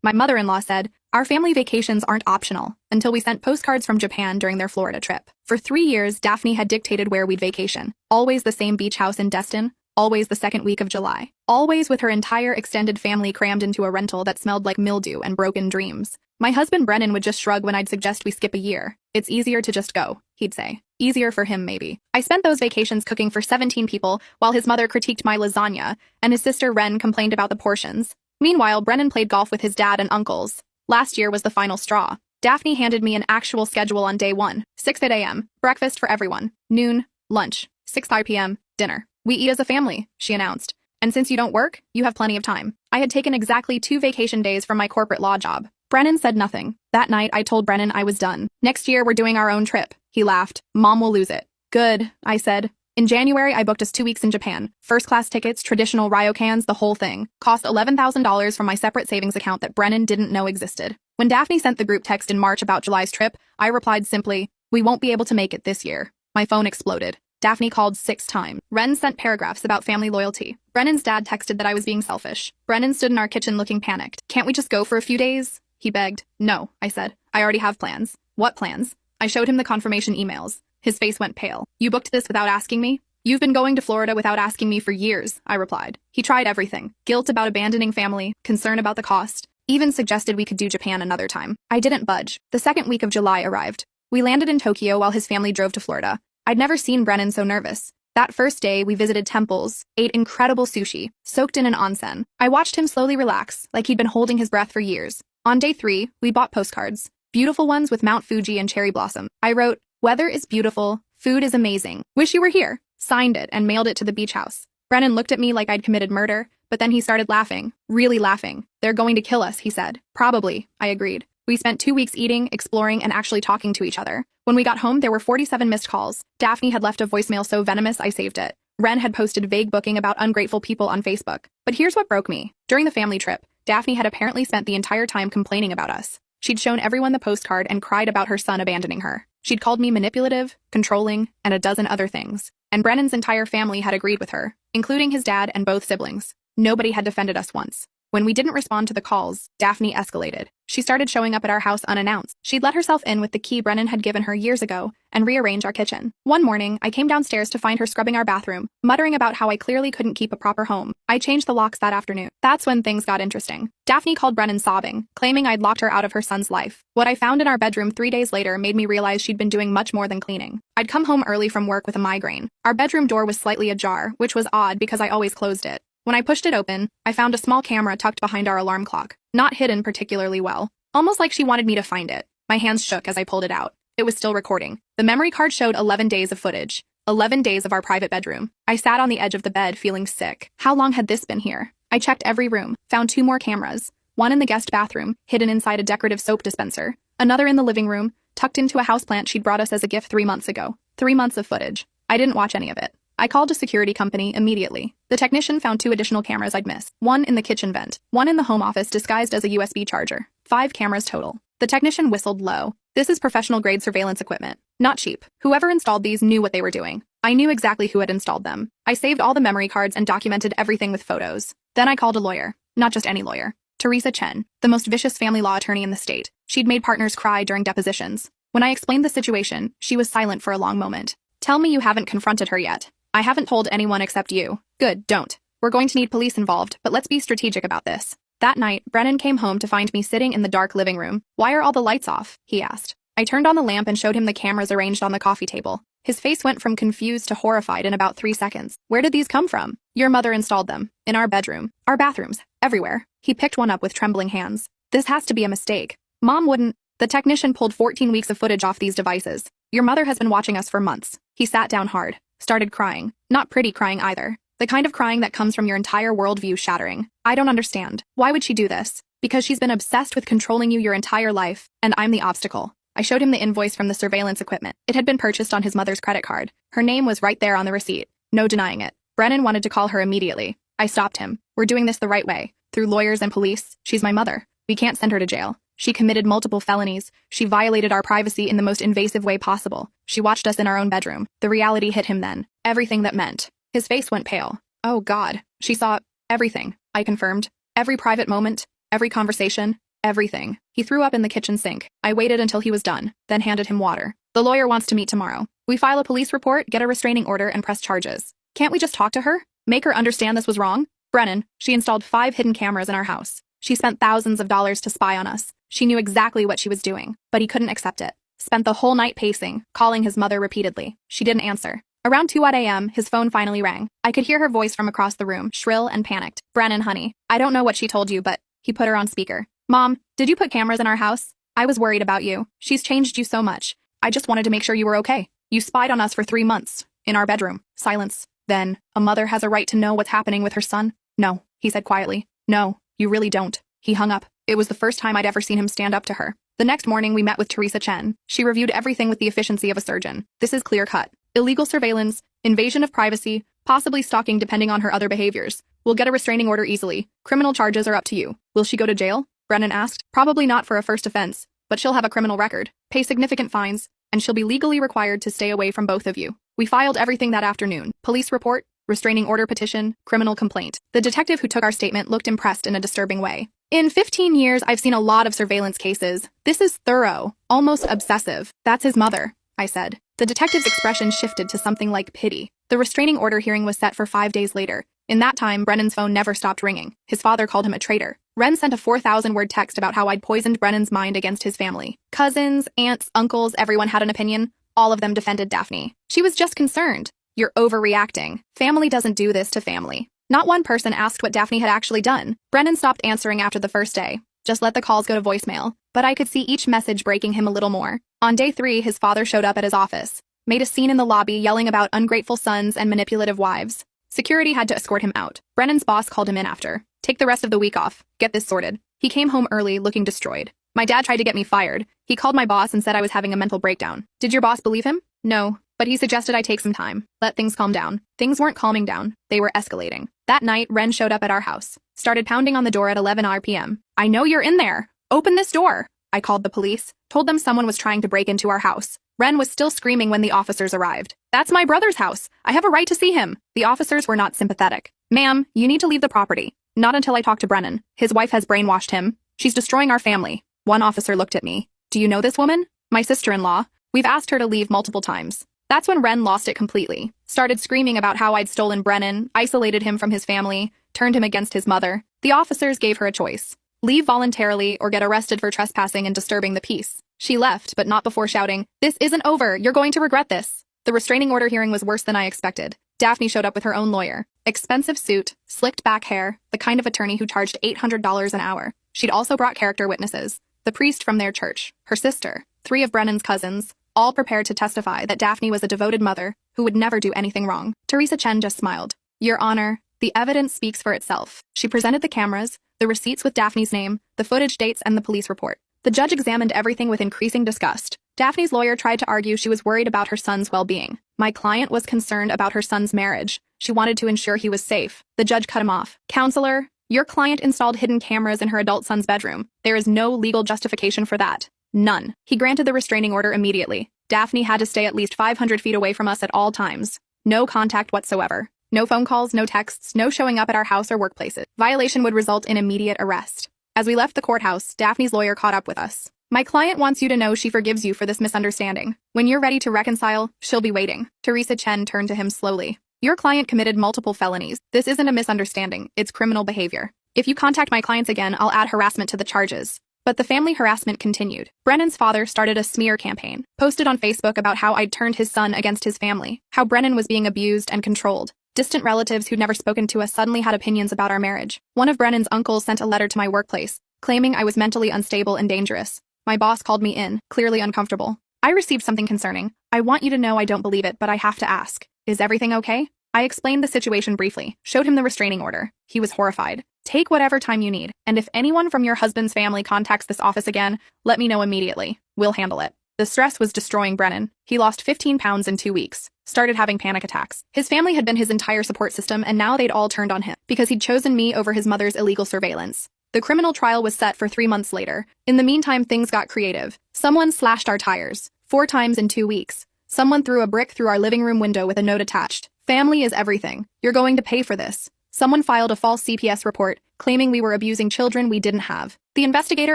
My mother-in-law said, "Our family vacations aren't optional," until we sent postcards from Japan during their Florida trip. For 3 years, Daphne had dictated where we'd vacation. Always the same beach house in Destin, always the second week of July. Always with her entire extended family crammed into a rental that smelled like mildew and broken dreams. My husband Brennan would just shrug when I'd suggest we skip a year. "It's easier to just go," he'd say. Easier for him, maybe. I spent those vacations cooking for 17 people while his mother critiqued my lasagna, and his sister Ren complained about the portions. Meanwhile, Brennan played golf with his dad and uncles. Last year was the final straw. Daphne handed me an actual schedule on day 1. 6 a.m., breakfast for everyone. Noon, lunch. 6:30 p.m., dinner. "We eat as a family," she announced. "And since you don't work, you have plenty of time." I had taken exactly 2 vacation days from my corporate law job. Brennan said nothing. That night, I told Brennan I was done. "Next year, we're doing our own trip." He laughed. "Mom will lose it." "Good," I said. In January, I booked us 2 weeks in Japan. First-class tickets, traditional ryokans, the whole thing. Cost $11,000 from my separate savings account that Brennan didn't know existed. When Daphne sent the group text in March about July's trip, I replied simply, "We won't be able to make it this year." My phone exploded. Daphne called 6 times. Ren sent paragraphs about family loyalty. Brennan's dad texted that I was being selfish. Brennan stood in our kitchen looking panicked. "Can't we just go for a few days?" He begged. "No," I said. "I already have plans." "What plans?" I showed him the confirmation emails. His face went pale. "You booked this without asking me?" "You've been going to Florida without asking me for years," I replied. He tried everything. Guilt about abandoning family, concern about the cost, even suggested we could do Japan another time. I didn't budge. The second week of July arrived. We landed in Tokyo while his family drove to Florida. I'd never seen Brennan so nervous. That first day, we visited temples, ate incredible sushi, soaked in an onsen. I watched him slowly relax, like he'd been holding his breath for years. On day 3, we bought postcards. Beautiful ones with Mount Fuji and cherry blossom. I wrote, "Weather is beautiful, food is amazing. Wish you were here." Signed it and mailed it to the beach house. Brennan looked at me like I'd committed murder, but then he started laughing, really laughing. "They're going to kill us," he said. "Probably," I agreed. We spent 2 weeks eating, exploring, and actually talking to each other. When we got home, there were 47 missed calls. Daphne had left a voicemail so venomous I saved it. Ren had posted vague booking about ungrateful people on Facebook. But here's what broke me. During the family trip, Daphne had apparently spent the entire time complaining about us. She'd shown everyone the postcard and cried about her son abandoning her. She'd called me manipulative, controlling, and a dozen other things. And Brennan's entire family had agreed with her, including his dad and both siblings. Nobody had defended us once. When we didn't respond to the calls, Daphne escalated. She started showing up at our house unannounced. She'd let herself in with the key Brennan had given her years ago and rearrange our kitchen. One morning, I came downstairs to find her scrubbing our bathroom, muttering about how I clearly couldn't keep a proper home. I changed the locks that afternoon. That's when things got interesting. Daphne called Brennan sobbing, claiming I'd locked her out of her son's life. What I found in our bedroom 3 days later made me realize she'd been doing much more than cleaning. I'd come home early from work with a migraine. Our bedroom door was slightly ajar, which was odd because I always closed it. When I pushed it open, I found a small camera tucked behind our alarm clock, not hidden particularly well, almost like she wanted me to find it. My hands shook as I pulled it out. It was still recording. The memory card showed 11 days of footage, 11 days of our private bedroom. I sat on the edge of the bed feeling sick. How long had this been here? I checked every room, found 2 more cameras, one in the guest bathroom, hidden inside a decorative soap dispenser, another in the living room, tucked into a houseplant she'd brought us as a gift 3 months ago. 3 months of footage. I didn't watch any of it. I called a security company immediately. The technician found 2 additional cameras I'd missed. One in the kitchen vent, one in the home office disguised as a USB charger. 5 cameras total. The technician whistled low. "This is professional-grade surveillance equipment. Not cheap. Whoever installed these knew what they were doing." I knew exactly who had installed them. I saved all the memory cards and documented everything with photos. Then I called a lawyer. Not just any lawyer. Teresa Chen, the most vicious family law attorney in the state. She'd made partners cry during depositions. When I explained the situation, she was silent for a long moment. "Tell me you haven't confronted her yet." "I haven't told anyone except you." "Good, don't. We're going to need police involved, but let's be strategic about this." That night, Brennan came home to find me sitting in the dark living room. "Why are all the lights off?" he asked. I turned on the lamp and showed him the cameras arranged on the coffee table. His face went from confused to horrified in about 3 seconds. "Where did these come from?" "Your mother installed them. In our bedroom. Our bathrooms. Everywhere." He picked one up with trembling hands. "This has to be a mistake. Mom wouldn't." The technician pulled 14 weeks of footage off these devices. "Your mother has been watching us for months." He sat down hard. Started crying. Not pretty crying either. The kind of crying that comes from your entire worldview shattering. "I don't understand. Why would she do this?" "Because she's been obsessed with controlling you your entire life, and I'm the obstacle." I showed him the invoice from the surveillance equipment. It had been purchased on his mother's credit card. Her name was right there on the receipt. No denying it. Brennan wanted to call her immediately. I stopped him. "We're doing this the right way. Through lawyers and police. She's my mother. We can't send her to jail. She committed multiple felonies. She violated our privacy in the most invasive way possible. She watched us in our own bedroom." The reality hit him then. Everything that meant. His face went pale. "Oh God." "She saw everything," I confirmed. "Every private moment, every conversation." Everything. He threw up in the kitchen sink. I waited until he was done, then handed him water. The lawyer wants to meet tomorrow. We file a police report, get a restraining order, and press charges. Can't we just talk to her? Make her understand this was wrong? Brennan, she installed 5 hidden cameras in our house. She spent thousands of dollars to spy on us. She knew exactly what she was doing, but he couldn't accept it. Spent the whole night pacing, calling his mother repeatedly. She didn't answer. Around 2 a.m., his phone finally rang. I could hear her voice from across the room, shrill and panicked. Brennan, honey, I don't know what she told you, but he put her on speaker. Mom, did you put cameras in our house? I was worried about you. She's changed you so much. I just wanted to make sure you were okay. You spied on us for 3 months. In our bedroom. Silence. Then, a mother has a right to know what's happening with her son? No, he said quietly. No, you really don't. He hung up. It was the first time I'd ever seen him stand up to her. The next morning, we met with Teresa Chen. She reviewed everything with the efficiency of a surgeon. This is clear-cut. Illegal surveillance, invasion of privacy, possibly stalking depending on her other behaviors. We'll get a restraining order easily. Criminal charges are up to you. Will she go to jail? Brennan asked. Probably not for a first offense, but she'll have a criminal record, pay significant fines, and she'll be legally required to stay away from both of you. We filed everything that afternoon. Police report, restraining order petition, criminal complaint. The detective who took our statement looked impressed in a disturbing way. In 15 years, I've seen a lot of surveillance cases. This is thorough, almost obsessive. That's his mother, I said. The detective's expression shifted to something like pity. The restraining order hearing was set for 5 days later. In that time, Brennan's phone never stopped ringing. His father called him a traitor. Ren sent a 4,000-word text about how I'd poisoned Brennan's mind against his family. Cousins, aunts, uncles, everyone had an opinion. All of them defended Daphne. She was just concerned. You're overreacting. Family doesn't do this to family. Not one person asked what Daphne had actually done. Brennan stopped answering after the first day. Just let the calls go to voicemail. But I could see each message breaking him a little more. On day 3, his father showed up at his office. Made a scene in the lobby yelling about ungrateful sons and manipulative wives. Security had to escort him out. Brennan's boss called him in after. Take the rest of the week off. Get this sorted. He came home early, looking destroyed. My dad tried to get me fired. He called my boss and said I was having a mental breakdown. Did your boss believe him? No, but he suggested I take some time. Let things calm down. Things weren't calming down. They were escalating. That night, Ren showed up at our house. Started pounding on the door at 11 p.m. I know you're in there. Open this door. I called the police. Told them someone was trying to break into our house. Ren was still screaming when the officers arrived. That's my brother's house. I have a right to see him. The officers were not sympathetic. Ma'am, you need to leave the property. Not until I talk to Brennan. His wife has brainwashed him. She's destroying our family. One officer looked at me. Do you know this woman? My sister-in-law. We've asked her to leave multiple times. That's when Ren lost it completely. Started screaming about how I'd stolen Brennan, isolated him from his family, turned him against his mother. The officers gave her a choice. Leave voluntarily or get arrested for trespassing and disturbing the peace. She left, but not before shouting, "This isn't over. You're going to regret this." The restraining order hearing was worse than I expected. Daphne showed up with her own lawyer. Expensive suit, slicked back hair, the kind of attorney who charged $800 an hour. She'd also brought character witnesses. The priest from their church, her sister, 3 of Brennan's cousins, all prepared to testify that Daphne was a devoted mother who would never do anything wrong. Teresa Chen just smiled. Your Honor, the evidence speaks for itself. She presented the cameras, the receipts with Daphne's name, the footage dates, and the police report. The judge examined everything with increasing disgust. Daphne's lawyer tried to argue she was worried about her son's well-being. My client was concerned about her son's marriage. She wanted to ensure he was safe. The judge cut him off. Counselor, your client installed hidden cameras in her adult son's bedroom. There is no legal justification for that. None. He granted the restraining order immediately. Daphne had to stay at least 500 feet away from us at all times. No contact whatsoever. No phone calls, no texts, no showing up at our house or workplaces. Violation would result in immediate arrest. As we left the courthouse, Daphne's lawyer caught up with us. My client wants you to know she forgives you for this misunderstanding. When you're ready to reconcile, she'll be waiting. Teresa Chen turned to him slowly. Your client committed multiple felonies. This isn't a misunderstanding, it's criminal behavior. If you contact my clients again, I'll add harassment to the charges. But the family harassment continued. Brennan's father started a smear campaign, posted on Facebook about how I'd turned his son against his family, how Brennan was being abused and controlled. Distant relatives who'd never spoken to us suddenly had opinions about our marriage. One of Brennan's uncles sent a letter to my workplace, claiming I was mentally unstable and dangerous. My boss called me in, clearly uncomfortable. I received something concerning. I want you to know I don't believe it, but I have to ask. Is everything okay? I explained the situation briefly, showed him the restraining order. He was horrified. Take whatever time you need, and if anyone from your husband's family contacts this office again, let me know immediately. We'll handle it. The stress was destroying Brennan. He lost 15 pounds in 2 weeks. Started having panic attacks. His family had been his entire support system, and now they'd all turned on him because he'd chosen me over his mother's illegal surveillance. The criminal trial was set for 3 months later. In the meantime, things got creative. Someone slashed our tires 4 times in 2 weeks. Someone threw a brick through our living room window with a note attached. Family is everything. You're going to pay for this. Someone filed a false CPS report, claiming we were abusing children we didn't have. The investigator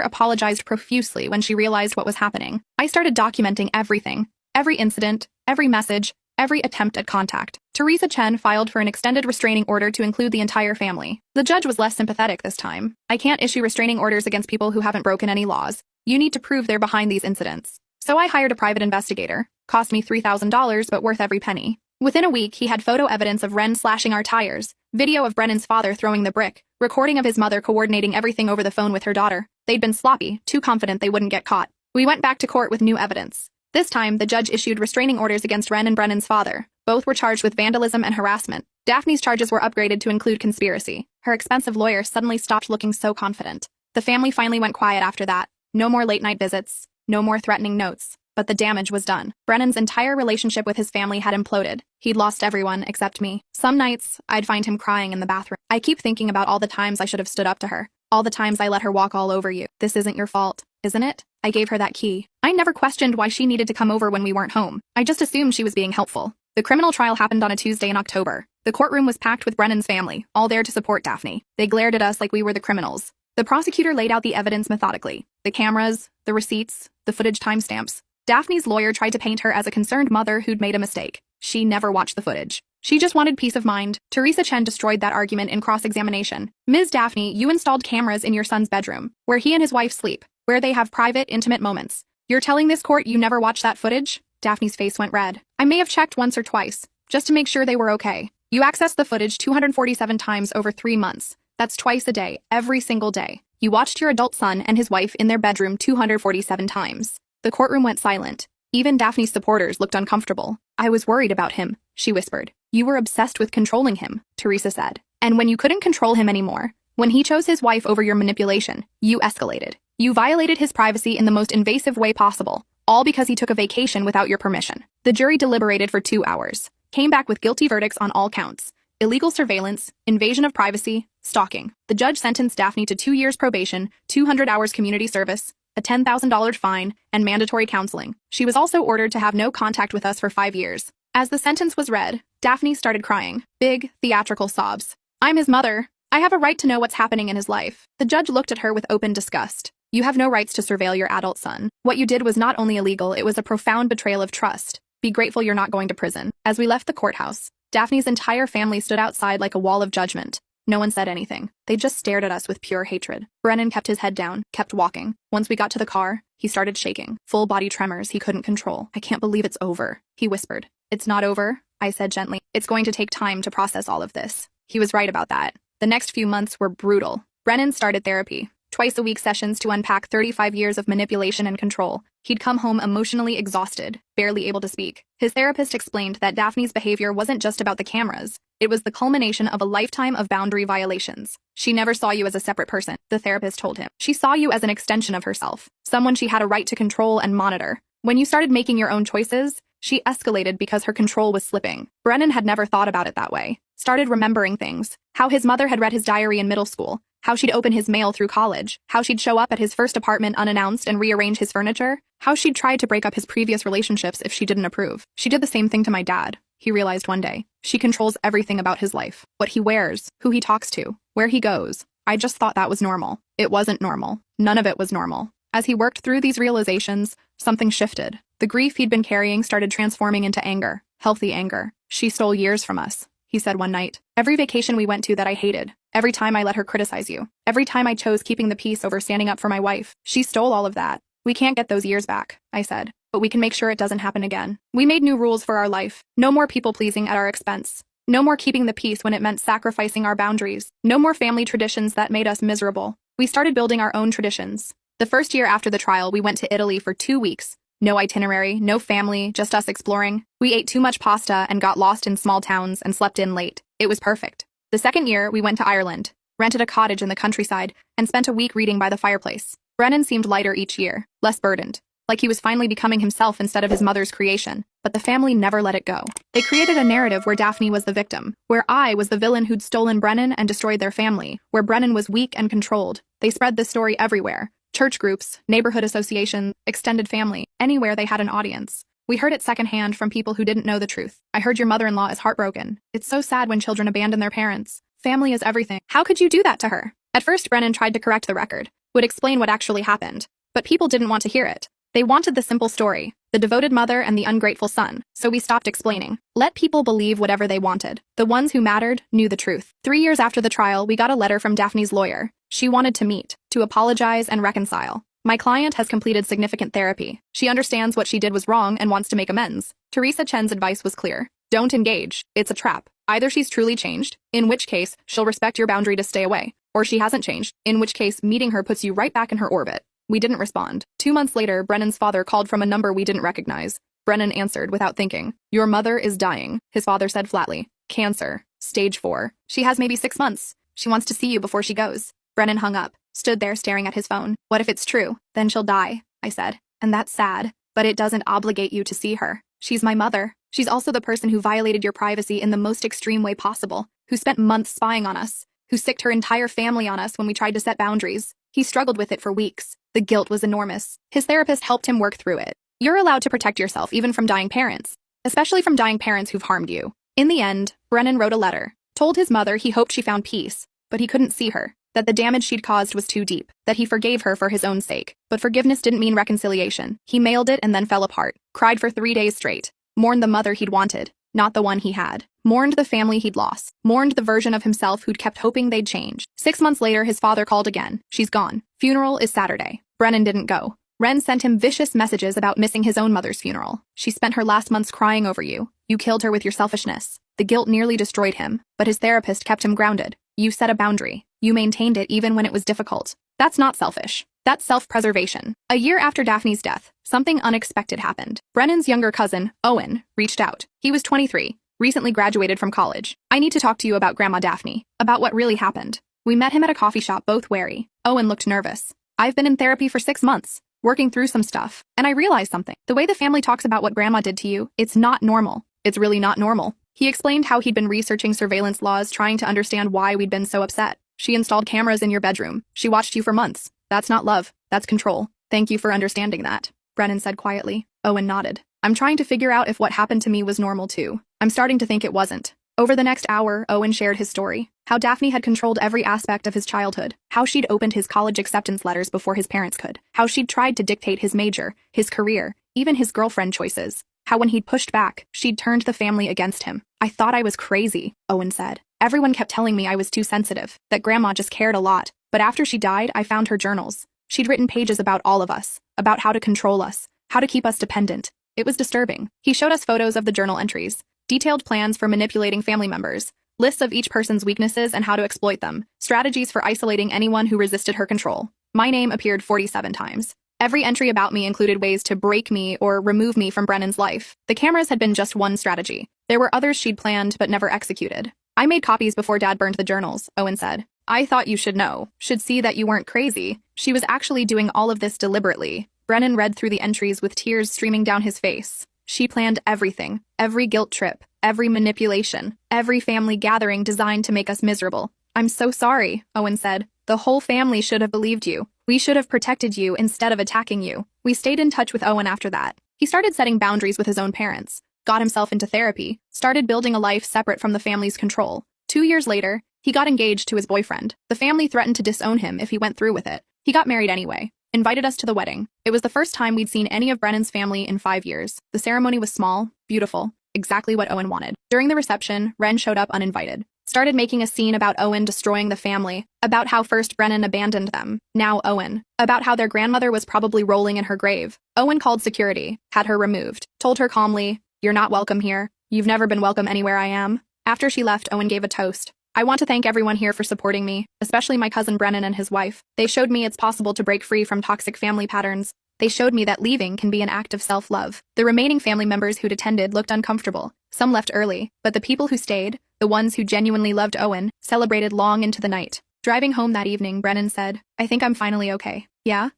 apologized profusely when she realized what was happening. I started documenting everything. Every incident, every message, every attempt at contact. Teresa Chen filed for an extended restraining order to include the entire family. The judge was less sympathetic this time. I can't issue restraining orders against people who haven't broken any laws. You need to prove they're behind these incidents. So I hired a private investigator. Cost me $3,000, but worth every penny. Within a week, he had photo evidence of Ren slashing our tires, video of Brennan's father throwing the brick, recording of his mother coordinating everything over the phone with her daughter. They'd been sloppy, too confident they wouldn't get caught. We went back to court with new evidence. This time, the judge issued restraining orders against Ren and Brennan's father. Both were charged with vandalism and harassment. Daphne's charges were upgraded to include conspiracy. Her expensive lawyer suddenly stopped looking so confident. The family finally went quiet after that. No more late-night visits. No more threatening notes. But the damage was done. Brennan's entire relationship with his family had imploded. He'd lost everyone except me. Some nights, I'd find him crying in the bathroom. I keep thinking about all the times I should have stood up to her. All the times I let her walk all over you. This isn't your fault, isn't it? I gave her that key. I never questioned why she needed to come over when we weren't home. I just assumed she was being helpful. The criminal trial happened on a Tuesday in October. The courtroom was packed with Brennan's family, all there to support Daphne. They glared at us like we were the criminals. The prosecutor laid out the evidence methodically. The cameras, the receipts, the footage timestamps. Daphne's lawyer tried to paint her as a concerned mother who'd made a mistake. She never watched the footage. She just wanted peace of mind. Teresa Chen destroyed that argument in cross-examination. Ms. Daphne, you installed cameras in your son's bedroom, where he and his wife sleep, where they have private, intimate moments. You're telling this court you never watched that footage? Daphne's face went red. I may have checked once or twice, just to make sure they were okay. You accessed the footage 247 times over 3 months. That's twice a day, every single day. You watched your adult son and his wife in their bedroom 247 times. The courtroom went silent. Even Daphne's supporters looked uncomfortable. I was worried about him, she whispered. You were obsessed with controlling him, Teresa said. And when you couldn't control him anymore, when he chose his wife over your manipulation, you escalated. You violated his privacy in the most invasive way possible, all because he took a vacation without your permission. The jury deliberated for 2 hours, came back with guilty verdicts on all counts: illegal surveillance, invasion of privacy, stalking. The judge sentenced Daphne to 2 years probation, 200 hours community service, a $10,000 fine, and mandatory counseling. She was also ordered to have no contact with us for 5 years. As the sentence was read, Daphne started crying. Big, theatrical sobs. I'm his mother. I have a right to know what's happening in his life. The judge looked at her with open disgust. You have no rights to surveil your adult son. What you did was not only illegal, it was a profound betrayal of trust. Be grateful you're not going to prison. As we left the courthouse, Daphne's entire family stood outside like a wall of judgment. No one said anything. They just stared at us with pure hatred. Brennan kept his head down, kept walking. Once we got to the car, he started shaking. Full body tremors he couldn't control. I can't believe it's over, he whispered. It's not over, I said gently. It's going to take time to process all of this. He was right about that. The next few months were brutal. Brennan started therapy. Twice-a-week sessions to unpack 35 years of manipulation and control. He'd come home emotionally exhausted, barely able to speak. His therapist explained that Daphne's behavior wasn't just about the cameras. It was the culmination of a lifetime of boundary violations. She never saw you as a separate person, the therapist told him. She saw you as an extension of herself, someone she had a right to control and monitor. When you started making your own choices, she escalated because her control was slipping. Brennan had never thought about it that way. Started remembering things. How his mother had read his diary in middle school. How she'd open his mail through college. How she'd show up at his first apartment unannounced and rearrange his furniture. How she'd tried to break up his previous relationships if she didn't approve. She did the same thing to my dad, he realized one day. She controls everything about his life. What he wears, who he talks to, where he goes. I just thought that was normal. It wasn't normal. None of it was normal. As he worked through these realizations, something shifted. The grief he'd been carrying started transforming into anger. Healthy anger. She stole years from us, he said one night. Every vacation we went to that I hated. Every time I let her criticize you. Every time I chose keeping the peace over standing up for my wife. She stole all of that. We can't get those years back, I said. But we can make sure it doesn't happen again. We made new rules for our life. No more people-pleasing at our expense. No more keeping the peace when it meant sacrificing our boundaries. No more family traditions that made us miserable. We started building our own traditions. The first year after the trial, we went to Italy for 2 weeks. No itinerary, no family, just us exploring. We ate too much pasta and got lost in small towns and slept in late. It was perfect. The second year, we went to Ireland, rented a cottage in the countryside, and spent a week reading by the fireplace. Brennan seemed lighter each year, less burdened, like he was finally becoming himself instead of his mother's creation. But the family never let it go. They created a narrative where Daphne was the victim, where I was the villain who'd stolen Brennan and destroyed their family, where Brennan was weak and controlled. They spread this story everywhere. Church groups, neighborhood associations, extended family, anywhere they had an audience. We heard it secondhand from people who didn't know the truth. I heard your mother-in-law is heartbroken. It's so sad when children abandon their parents. Family is everything. How could you do that to her? At first, Brennan tried to correct the record, would explain what actually happened. But people didn't want to hear it. They wanted the simple story, the devoted mother and the ungrateful son, so we stopped explaining. Let people believe whatever they wanted. The ones who mattered knew the truth. 3 years after the trial, we got a letter from Daphne's lawyer. She wanted to meet, to apologize and reconcile. My client has completed significant therapy. She understands what she did was wrong and wants to make amends. Teresa Chen's advice was clear. Don't engage. It's a trap. Either she's truly changed, in which case she'll respect your boundary to stay away, or she hasn't changed, in which case meeting her puts you right back in her orbit. We didn't respond. 2 months later, Brennan's father called from a number we didn't recognize. Brennan answered without thinking. Your mother is dying, his father said flatly. Cancer. Stage 4. She has maybe 6 months. She wants to see you before she goes. Brennan hung up, stood there staring at his phone. What if it's true? Then she'll die, I said. And that's sad. But it doesn't obligate you to see her. She's my mother. She's also the person who violated your privacy in the most extreme way possible, who spent months spying on us, who sicked her entire family on us when we tried to set boundaries. He struggled with it for weeks. The guilt was enormous. His therapist helped him work through it. You're allowed to protect yourself even from dying parents, especially from dying parents who've harmed you. In the end, Brennan wrote a letter, told his mother he hoped she found peace, but he couldn't see her, that the damage she'd caused was too deep, that he forgave her for his own sake. But forgiveness didn't mean reconciliation. He mailed it and then fell apart, cried for 3 days straight, mourned the mother he'd wanted, not the one he had, mourned the family he'd lost, mourned the version of himself who'd kept hoping they'd change. 6 months later, his father called again. She's gone. Funeral is Saturday. Brennan didn't go. Ren sent him vicious messages about missing his own mother's funeral. She spent her last months crying over you. You killed her with your selfishness. The guilt nearly destroyed him, but his therapist kept him grounded. You set a boundary. You maintained it even when it was difficult. That's not selfish. That's self-preservation. A year after Daphne's death, something unexpected happened. Brennan's younger cousin, Owen, reached out. He was 23, recently graduated from college. I need to talk to you about Grandma Daphne, about what really happened. We met him at a coffee shop, both wary. Owen looked nervous. I've been in therapy for 6 months, working through some stuff, and I realized something. The way the family talks about what Grandma did to you, it's not normal. It's really not normal. He explained how he'd been researching surveillance laws, trying to understand why we'd been so upset. She installed cameras in your bedroom. She watched you for months. That's not love. That's control. Thank you for understanding that, Brennan said quietly. Owen nodded. I'm trying to figure out if what happened to me was normal too. I'm starting to think it wasn't. Over the next hour, Owen shared his story. How Daphne had controlled every aspect of his childhood. How she'd opened his college acceptance letters before his parents could. How she'd tried to dictate his major, his career, even his girlfriend choices. How when he'd pushed back, she'd turned the family against him. I thought I was crazy, Owen said. Everyone kept telling me I was too sensitive, that Grandma just cared a lot. But after she died, I found her journals. She'd written pages about all of us, about how to control us, how to keep us dependent. It was disturbing. He showed us photos of the journal entries, detailed plans for manipulating family members, lists of each person's weaknesses and how to exploit them, strategies for isolating anyone who resisted her control. My name appeared 47 times. Every entry about me included ways to break me or remove me from Brennan's life. The cameras had been just one strategy. There were others she'd planned but never executed. I made copies before Dad burned the journals, Owen said. I thought you should know, should see that you weren't crazy. She was actually doing all of this deliberately. Brennan read through the entries with tears streaming down his face. She planned everything, every guilt trip, every manipulation, every family gathering designed to make us miserable. I'm so sorry, Owen said. The whole family should have believed you. We should have protected you instead of attacking you. We stayed in touch with Owen after that. He started setting boundaries with his own parents, got himself into therapy, started building a life separate from the family's control. 2 years later, he got engaged to his boyfriend. The family threatened to disown him if he went through with it. He got married anyway, invited us to the wedding. It was the first time we'd seen any of Brennan's family in 5 years. The ceremony was small, beautiful, exactly what Owen wanted. During the reception, Ren showed up uninvited. Started making a scene about Owen destroying the family, about how first Brennan abandoned them, now Owen, about how their grandmother was probably rolling in her grave. Owen called security, had her removed, told her calmly, "You're not welcome here. You've never been welcome anywhere I am." After she left, Owen gave a toast. I want to thank everyone here for supporting me, especially my cousin Brennan and his wife. They showed me it's possible to break free from toxic family patterns. They showed me that leaving can be an act of self-love. The remaining family members who'd attended looked uncomfortable. Some left early, but the people who stayed, the ones who genuinely loved Owen, celebrated long into the night. Driving home that evening, Brennan said, I think I'm finally okay. Yeah.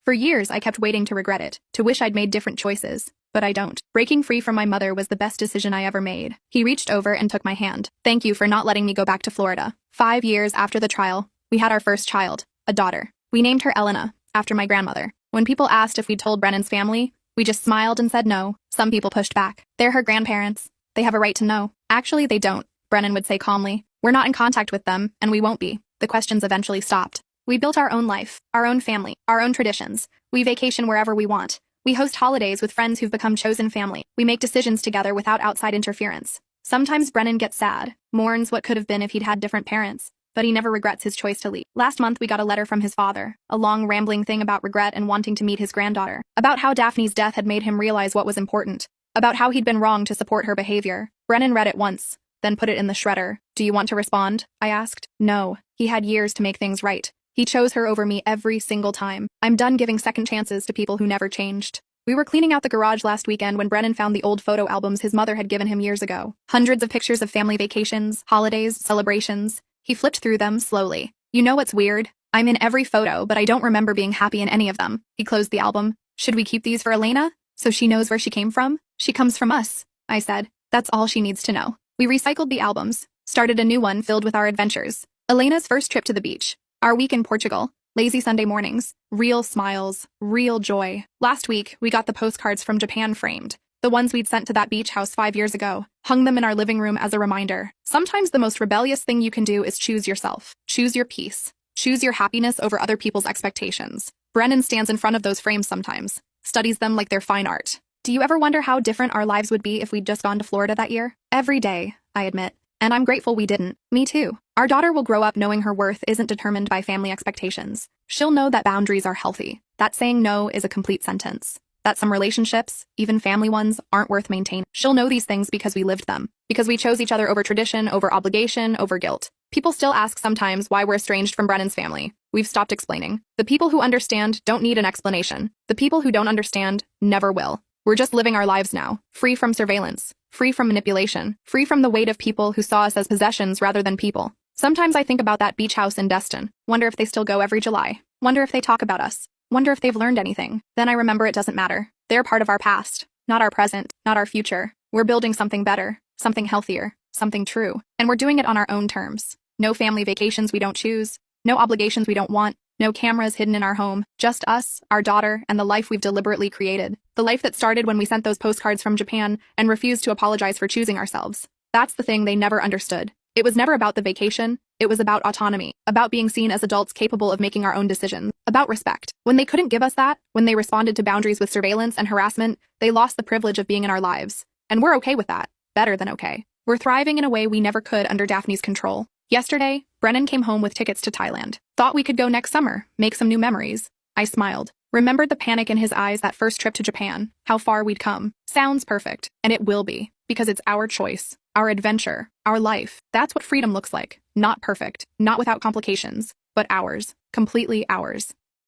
For years, I kept waiting to regret it, to wish I'd made different choices. But I don't. Breaking free from my mother was the best decision I ever made. He reached over and took my hand. Thank you for not letting me go back to Florida. 5 years after the trial, we had our first child, a daughter. We named her Elena, after my grandmother. When people asked if we'd told Brennan's family, we just smiled and said no. Some people pushed back. They're her grandparents. They have a right to know. Actually, they don't, Brennan would say calmly. We're not in contact with them, and we won't be. The questions eventually stopped. We built our own life, our own family, our own traditions. We vacation wherever we want. We host holidays with friends who've become chosen family. We make decisions together without outside interference. Sometimes Brennan gets sad, mourns what could have been if he'd had different parents, but he never regrets his choice to leave. Last month, we got a letter from his father, a long, rambling thing about regret and wanting to meet his granddaughter, about how Daphne's death had made him realize what was important, about how he'd been wrong to support her behavior. Brennan read it once, then put it in the shredder. Do you want to respond? I asked. No. He had years to make things right. He chose her over me every single time. I'm done giving second chances to people who never changed. We were cleaning out the garage last weekend when Brennan found the old photo albums his mother had given him years ago. Hundreds of pictures of family vacations, holidays, celebrations. He flipped through them slowly. You know what's weird? I'm in every photo, but I don't remember being happy in any of them. He closed the album. Should we keep these for Elena? So she knows where she came from? She comes from us, I said. That's all she needs to know. We recycled the albums, started a new one filled with our adventures. Elena's first trip to the beach. Our week in Portugal. Lazy Sunday mornings. Real smiles. Real joy. Last week, we got the postcards from Japan framed. The ones we'd sent to that beach house 5 years ago. Hung them in our living room as a reminder. Sometimes the most rebellious thing you can do is choose yourself. Choose your peace. Choose your happiness over other people's expectations. Brennan stands in front of those frames sometimes. Studies them like they're fine art. Do you ever wonder how different our lives would be if we'd just gone to Florida that year? Every day, I admit. And I'm grateful we didn't. Me too. Our daughter will grow up knowing her worth isn't determined by family expectations. She'll know that boundaries are healthy. That saying no is a complete sentence. That some relationships, even family ones, aren't worth maintaining. She'll know these things because we lived them. Because we chose each other over tradition, over obligation, over guilt. People still ask sometimes why we're estranged from Brennan's family. We've stopped explaining. The people who understand don't need an explanation. The people who don't understand never will. We're just living our lives now, free from surveillance, free from manipulation, free from the weight of people who saw us as possessions rather than people. Sometimes I think about that beach house in Destin, wonder if they still go every July, wonder if they talk about us, wonder if they've learned anything. Then I remember it doesn't matter. They're part of our past, not our present, not our future. We're building something better, something healthier, something true, and we're doing it on our own terms. No family vacations we don't choose, no obligations we don't want, no cameras hidden in our home, just us, our daughter, and the life we've deliberately created. The life that started when we sent those postcards from Japan and refused to apologize for choosing ourselves. That's the thing they never understood. It was never about the vacation, it was about autonomy, about being seen as adults capable of making our own decisions, about respect. When they couldn't give us that, when they responded to boundaries with surveillance and harassment, they lost the privilege of being in our lives. And we're okay with that. Better than okay. We're thriving in a way we never could under Daphne's control. Yesterday, Brennan came home with tickets to Thailand. Thought we could go next summer, make some new memories. I smiled. Remembered the panic in his eyes that first trip to Japan, how far we'd come. Sounds perfect, and it will be, because it's our choice, our adventure, our life. That's what freedom looks like. Not perfect, not without complications, but ours, completely ours.